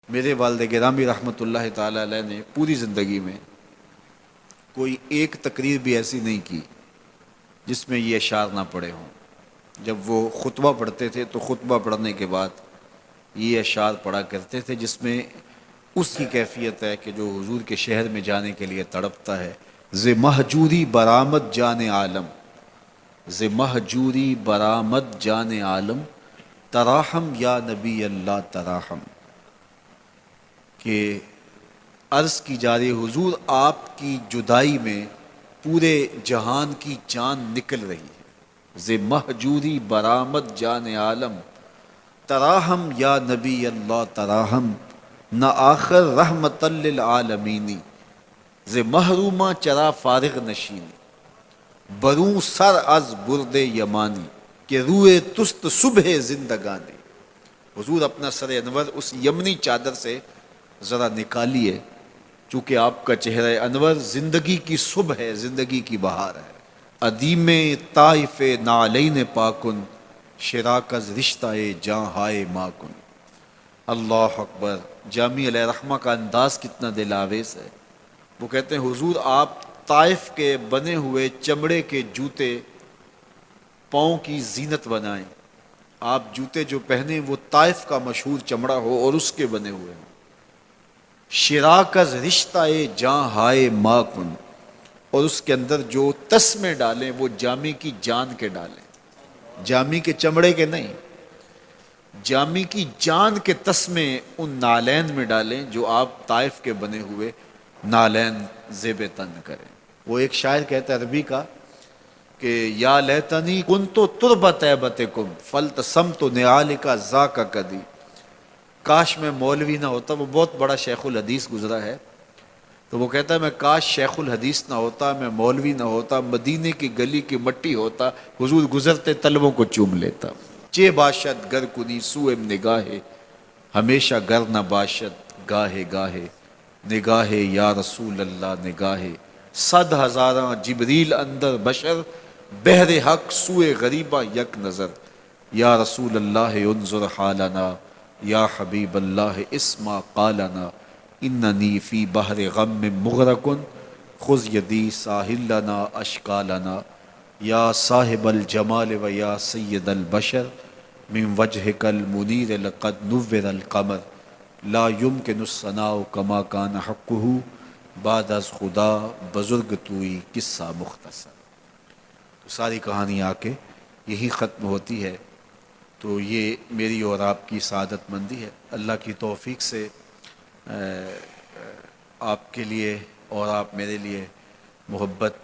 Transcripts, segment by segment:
میرے والد گرامی رحمۃ اللہ تعالی علیہ نے پوری زندگی میں کوئی ایک تقریر بھی ایسی نہیں کی جس میں یہ اشعار نہ پڑھے ہوں۔ جب وہ خطبہ پڑھتے تھے تو خطبہ پڑھنے کے بعد یہ اشعار پڑھا کرتے تھے، جس میں اس کی کیفیت ہے کہ جو حضور کے شہر میں جانے کے لیے تڑپتا ہے۔ ز مہجوری برآمد جان عالم، ز مہجوری برآمد جان عالم، تراحم یا نبی اللہ تراحم، کہ عرض کی جا رہی حضور آپ کی جدائی میں پورے جہان کی جان نکل رہی ہے۔ ز مہجوری برآمد جان عالم، تراحم یا نبی اللہ تراحم، نہ آخر رحمت للعالمینی، ز محرومہ چرا فارغ نشینی، بروں سر از برد یمانی، کہ روئے تست صبح زندگانی۔ حضور اپنا سر انور اس یمنی چادر سے ذرا نکالیے، چونکہ آپ کا چہرہ انور زندگی کی صبح ہے، زندگی کی بہار ہے۔ ادیم طائف نعلین پاکن، شراک از رشتہ جاں ہائے ماکن۔ اللہ اکبر۔ جامی علیہ رحمہ کا انداز کتنا دل آویز ہے۔ وہ کہتے ہیں حضور آپ طائف کے بنے ہوئے چمڑے کے جوتے پاؤں کی زینت بنائیں۔ آپ جوتے جو پہنے وہ طائف کا مشہور چمڑا ہو اور اس کے بنے ہوئے ہوں۔ شراک از رشتہ جاں ہائے ماکن، اور اس کے اندر جو تسمے ڈالیں وہ جامی کی جان کے ڈالیں، جامی کے چمڑے کے نہیں، جامی کی جان کے تسمے ان نالین میں ڈالیں جو آپ طائف کے بنے ہوئے نالین زیب تن کریں۔ وہ ایک شاعر کہتا ہے عربی کا کہ یا لیتنی کنت تربت طیبتکم فالتسمت نعالک ذاک کدی، کاش میں مولوی نہ ہوتا۔ وہ بہت بڑا شیخ الحدیث گزرا ہے، تو وہ کہتا ہے میں کاش شیخ الحدیث نہ ہوتا، میں مولوی نہ ہوتا، مدینے کی گلی کی مٹی ہوتا، حضور گزرتے تلووں کو چوم لیتا۔ چے باشد گر کنی سوئم نگاہے، ہمیشہ گر نہ باشد گاہے گاہے، نگاہے یا رسول اللہ نگاہے، صد ہزاراں جبریل اندر بشر، بحر حق سوئے غریبہ یک نظر، یا رسول اللہ انظر حالنا، یا حبیب اللہ اسما قالنا، اننی فی بحر غم مغرقن، خذ یدی ساحل لنا اشکالنا، یا صاحب الجمال و یا سید البشر، من وجہک المنیر لقد نور القمر، لا یمکن الثناء کما کان حقہ، بعد از خدا بزرگ توئی قصہ مختصر۔ تو ساری کہانی آ کے یہی ختم ہوتی ہے۔ تو یہ میری اور آپ کی سعادت مندی ہے۔ اللہ کی توفیق سے آپ کے لیے اور آپ میرے لیے محبت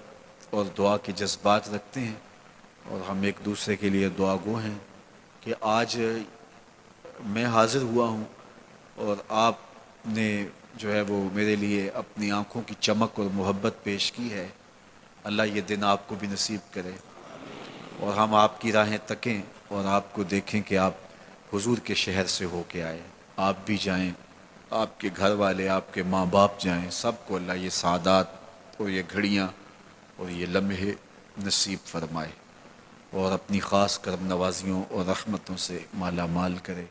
اور دعا کے جذبات رکھتے ہیں، اور ہم ایک دوسرے کے لیے دعا گو ہیں کہ آج میں حاضر ہوا ہوں اور آپ نے جو ہے وہ میرے لیے اپنی آنکھوں کی چمک اور محبت پیش کی ہے۔ اللہ یہ دن آپ کو بھی نصیب کرے، اور ہم آپ کی راہیں تکیں اور آپ کو دیکھیں کہ آپ حضور کے شہر سے ہو کے آئے، آپ بھی جائیں، آپ کے گھر والے، آپ کے ماں باپ جائیں، سب کو اللہ یہ سعادات اور یہ گھڑیاں اور یہ لمحے نصیب فرمائے، اور اپنی خاص کرم نوازیوں اور رحمتوں سے مالا مال کرے۔